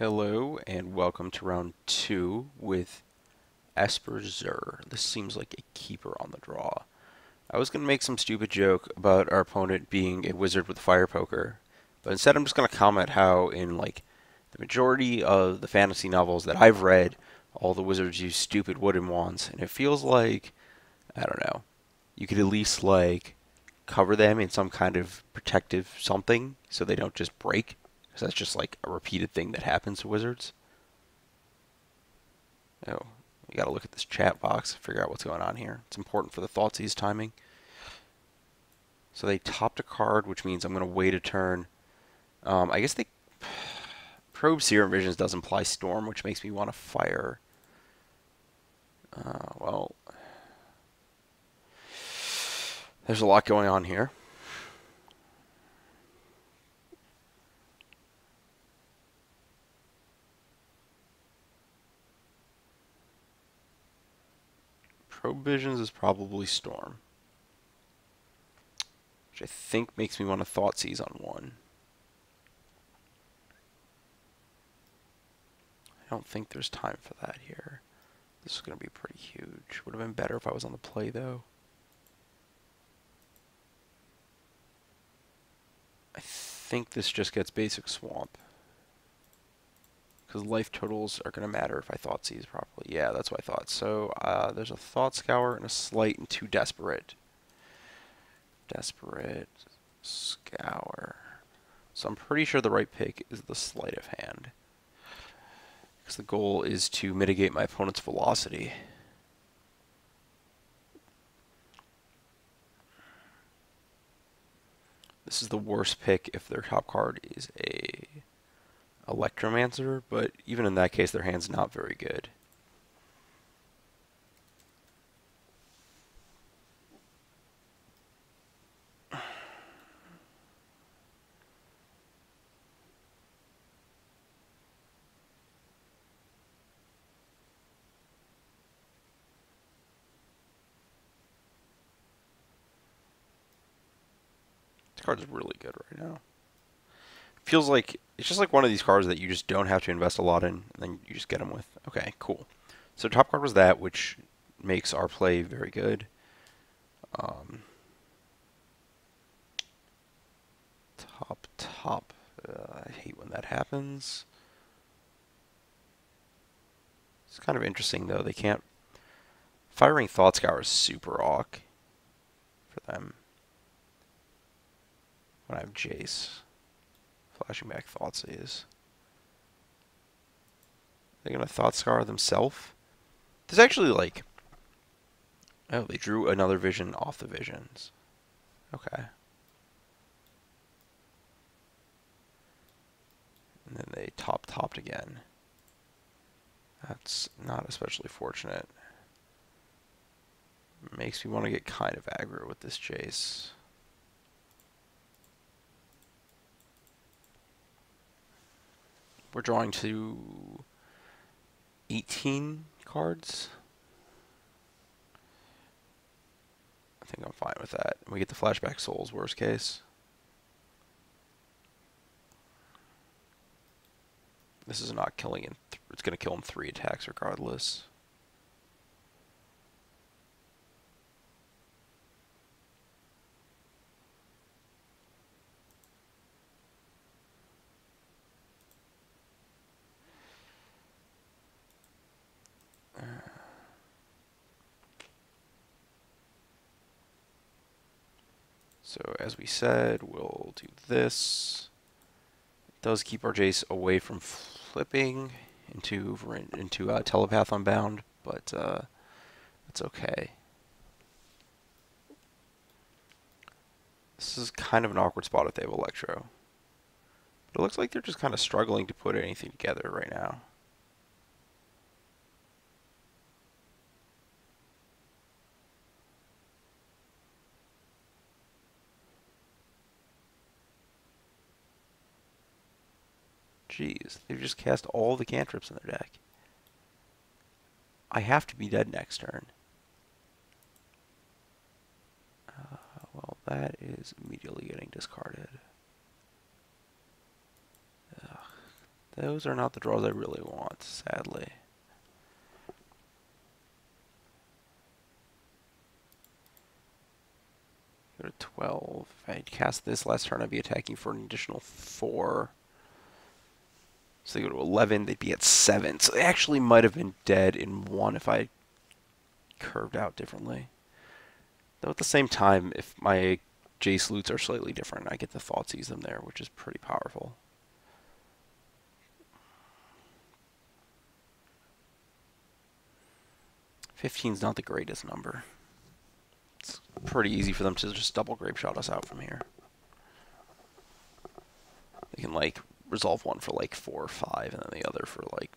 Hello and welcome to round 2 with Esper. This seems like a keeper on the draw. I was going to make some stupid joke about our opponent being a wizard with fire poker, but instead I'm just going to comment how in the majority of the fantasy novels that I've read, all the wizards use stupid wooden wands, and it feels like, I don't know, you could at least cover them in some kind of protective something so they don't just break. Because that's just like a repeated thing that happens to wizards. Oh, you gotta look at this chat box to figure out what's going on here. It's important for the Thoughtseize timing. So they topped a card, which means I'm gonna wait a turn. I guess they probe Serum Visions does imply Storm, which makes me want to fire. Well, there's a lot going on here. Probe Visions is probably Storm, which I think makes me want to Thoughtseize on one. I don't think there's time for that here. This is going to be pretty huge. Would have been better if I was on the play, though. I think this just gets basic Swamp. Because life totals are going to matter if I Thoughtseize properly. Yeah, that's what I thought. So there's a Thought Scour and a Slight and two Desperate. Desperate, Scour. So I'm pretty sure the right pick is the Sleight of Hand. Because the goal is to mitigate my opponent's velocity. This is the worst pick if their top card is a Electromancer, but even in that case, their hand's not very good. This card is really good right now. Feels like it's just like one of these cards that you just don't have to invest a lot in, and then you just get them with. Okay, cool. So top card was that, which makes our play very good. Top. I hate when that happens. It's kind of interesting though. They can't. Firing Thought Scour is super awk for them. When I have Jace. Flashing back Thoughtseize. They're gonna Thought Scour themselves? There's actually oh, they drew another vision off the visions. Okay. And then they topped again. That's not especially fortunate. Makes me want to get kind of aggro with this Jace. We're drawing to 18 cards. I think I'm fine with that. We get the Flashback Souls, worst case. This is not killing in. It's going to kill in 3 attacks regardless. So as we said, we'll do this. It does keep our Jace away from flipping into Telepath Unbound, but that's okay. This is kind of an awkward spot if they have Electro. But it looks like they're just kind of struggling to put anything together right now. Jeez, they've just cast all the cantrips in their deck. I have to be dead next turn. Well, that is immediately getting discarded. Ugh, Those are not the draws I really want, sadly. Go to 12. If I had cast this last turn, I'd be attacking for an additional 4. So they go to 11, they'd be at 7. So they actually might have been dead in 1 if I had curved out differently. Though at the same time, if my Jace loots are slightly different, I get to Thoughtseize them there, which is pretty powerful. $15's not the greatest number. It's pretty easy for them to just double grape shot us out from here. They can like resolve one for like 4 or 5, and then the other for like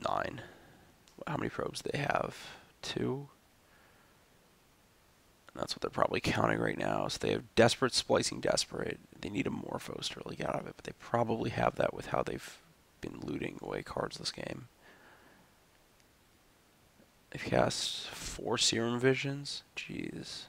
9. How many probes do they have? 2? And that's what they're probably counting right now. So they have Desperate, Splicing, Desperate. They need a Morphos to really get out of it, but they probably have that with how they've been looting away cards this game. They've cast 4 Serum Visions. Jeez.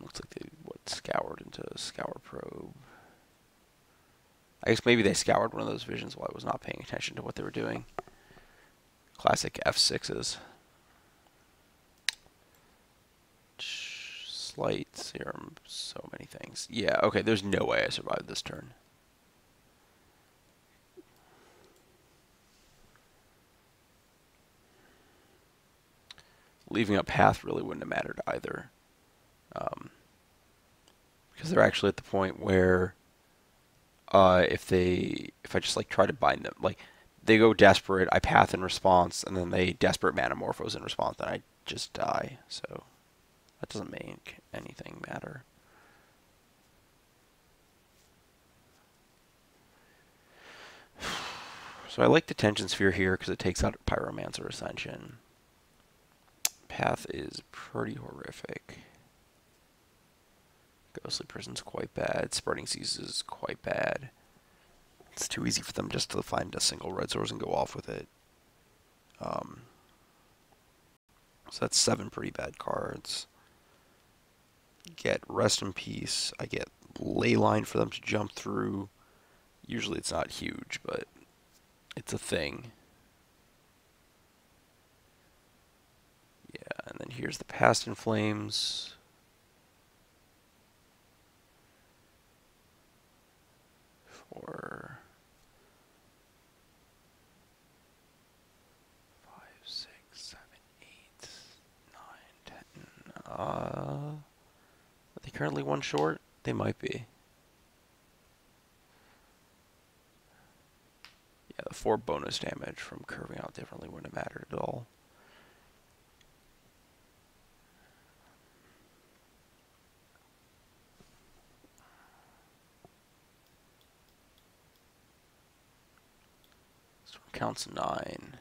Looks like they scoured into Scour Probe. I guess maybe they scoured one of those visions while I was not paying attention to what they were doing. Classic F6s. Slight Serum, so many things. Yeah, okay, there's no way I survived this turn. Leaving a path really wouldn't have mattered either. Because they're actually at the point where if I just like try to bind them, like they go Desperate, I path in response, and then they Desperate Manamorphose in response, then I just die. So that doesn't make anything matter. So I like Detention Sphere here because it takes out Pyromancer Ascension. Path is pretty horrific. Ghostly Prison's quite bad. Spreading Seas is quite bad. It's too easy for them just to find a single red source and go off with it. So that's 7 pretty bad cards. Get Rest in Peace. I get Leyline for them to jump through. Usually it's not huge, but it's a thing. Yeah, and then here's the Past in Flames. For 5, 6, 7, 8, 9, 10. Are they currently 1 short? They might be. Yeah, the 4 bonus damage from curving out differently wouldn't have mattered at all. So it counts 9.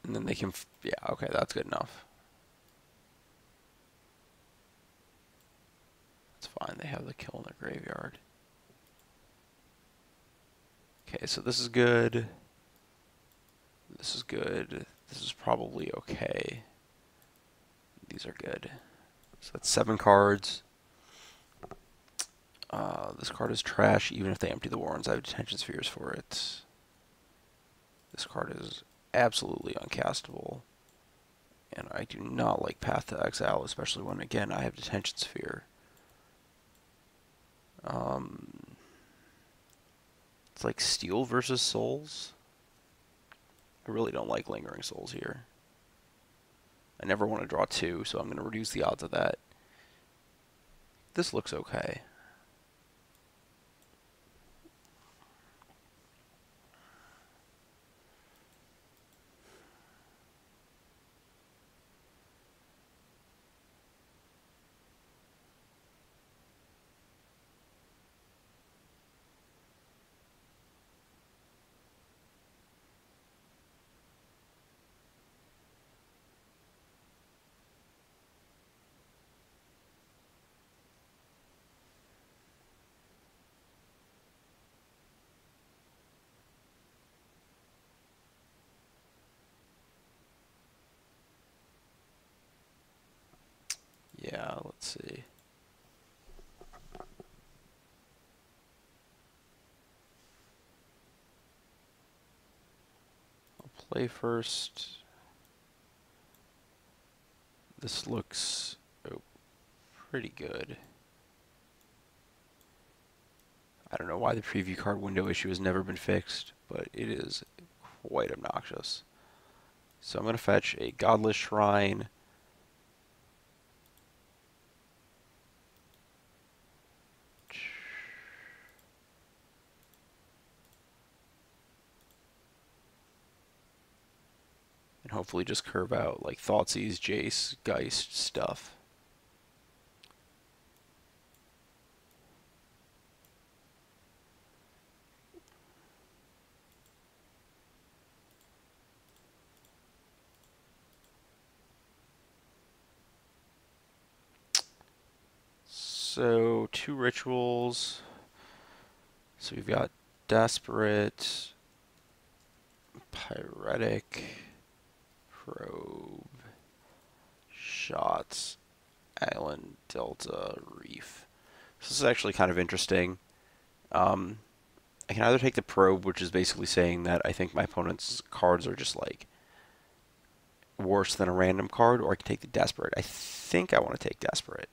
And then they can, yeah, okay, that's good enough. That's fine, they have the kill in their graveyard. Okay, so this is good. This is good. This is probably okay. These are good. So that's 7 cards. This card is trash, even if they empty the Warrens. I have Detention Spheres for it. This card is absolutely uncastable. And I do not like Path to Exile, especially when, again, I have Detention Sphere. It's like Steel versus Souls. I really don't like Lingering Souls here. I never want to draw 2, so I'm going to reduce the odds of that. This looks okay. Yeah, let's see. I'll play first. This looks pretty good. I don't know why the preview card window issue has never been fixed, but it is quite obnoxious. So I'm going to fetch a Godless Shrine. And hopefully just curve out like Thoughtseize, Jace, Geist stuff. So 2 rituals. So we've got Desperate, Pyretic, Probe, Shots, Island, Delta, Reef. So this is actually kind of interesting. I can either take the Probe, which is basically saying that I think my opponent's cards are just like worse than a random card, or I can take the Desperate. I think I want to take Desperate.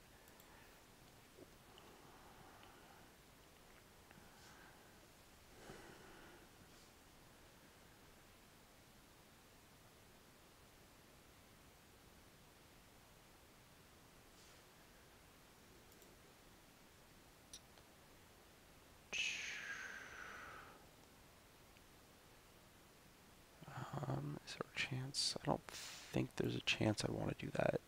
Is there a chance? I don't think there's a chance I want to do that.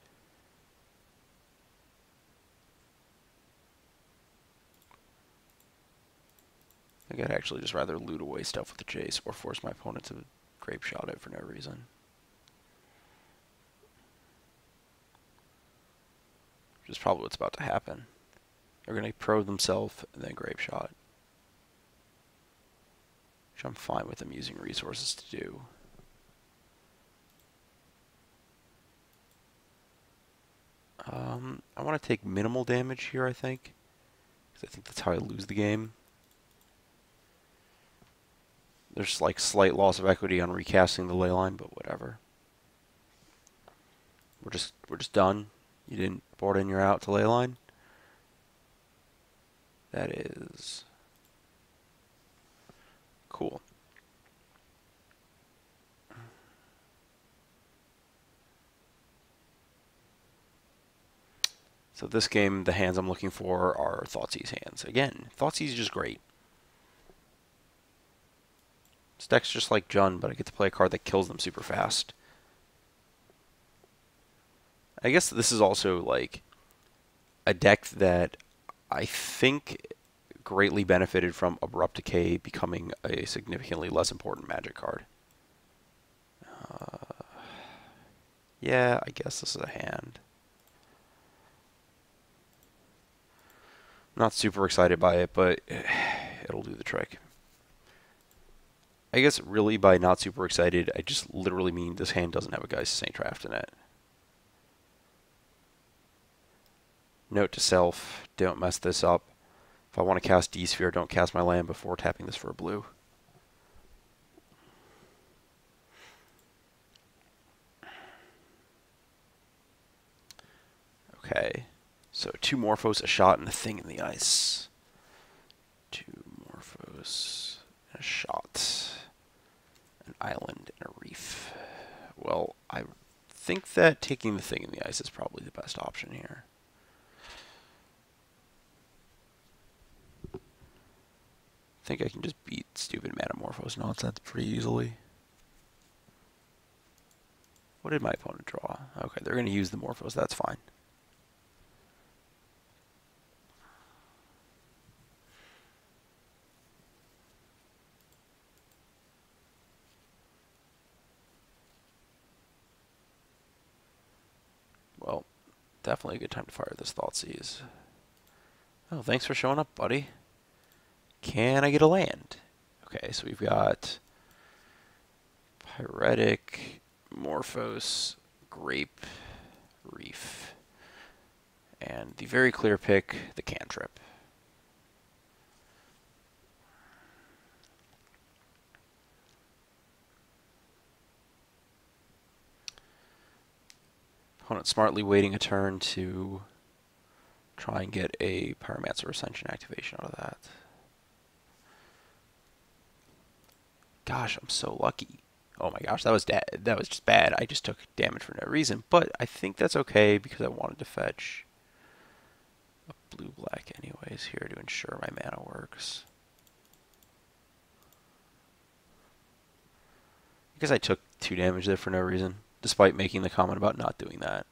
I think I'd actually just rather loot away stuff with the Chase or force my opponent to grape shot it for no reason. Which is probably what's about to happen. They're going to probe themselves and then grape shot. Which I'm fine with them using resources to do. I want to take minimal damage here, I think. Because I think that's how I lose the game. There's like slight loss of equity on recasting the ley line, but whatever. We're just done. You didn't board in, you're out to ley line. That is cool. So this game, the hands I'm looking for are Thoughtseize hands. Again, Thoughtseize is just great. This deck's just like Jund, but I get to play a card that kills them super fast. I guess this is also like a deck that I think greatly benefited from Abrupt Decay becoming a significantly less important Magic card. Yeah, I guess this is a hand. Not super excited by it, but it'll do the trick. I guess really by not super excited, I just literally mean this hand doesn't have a Geist Saint Draft in it. Note to self, don't mess this up. If I want to cast D-Sphere, don't cast my land before tapping this for a blue. Okay. So 2 Morphos, a shot, and a thing in the ice. 2 Morphos, and a shot. An island, and a reef. Well, I think that taking the thing in the ice is probably the best option here. I think I can just beat stupid Metamorphose nonsense pretty easily. What did my opponent draw? Okay, they're going to use the Morphos, that's fine. Well, definitely a good time to fire this Thoughtseize. Oh, thanks for showing up, buddy. Can I get a land? Okay, so we've got Pyretic, Morphos, Grape, Reef. And the very clear pick, the cantrip. Opponent smartly waiting a turn to try and get a Pyromancer Ascension activation out of that. Gosh, I'm so lucky. Oh my gosh, that was just bad. I just took damage for no reason, but I think that's okay because I wanted to fetch a blue-black anyways here to ensure my mana works. I guess I took 2 damage there for no reason, despite making the comment about not doing that.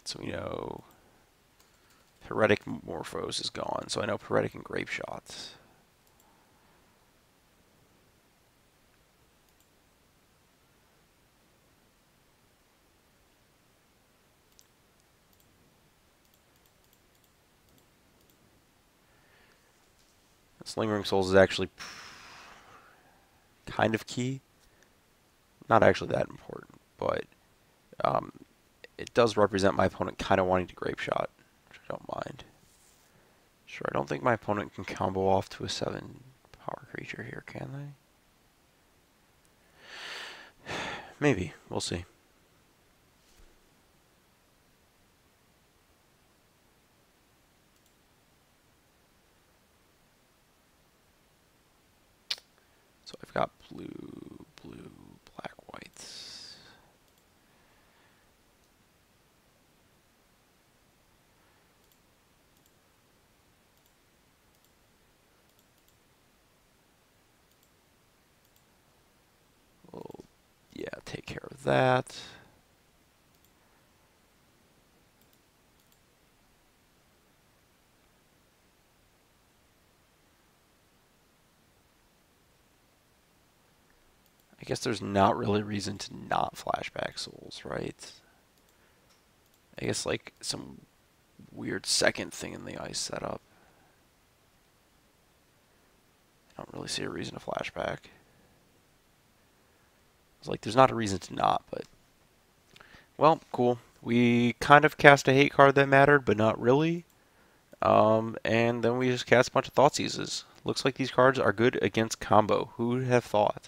So we know Heretic Morphos is gone, so I know Heretic and Grape Shot. This Lingering Souls is actually kind of key. Not actually that important, but it does represent my opponent kind of wanting to Grape Shot, which I don't mind. Sure, I don't think my opponent can combo off to a 7 power creature here, can they? Maybe. We'll see. So I've got blue, blue, black, whites. We'll, yeah, take care of that. I guess there's not really a reason to not flashback souls, right? I guess like some weird second thing in the ice setup. I don't really see a reason to flashback. It's like there's not a reason to not, but well, cool. We kind of cast a hate card that mattered, but not really. And then we just cast a bunch of Thoughtseizes. Looks like these cards are good against combo. Who would have thought?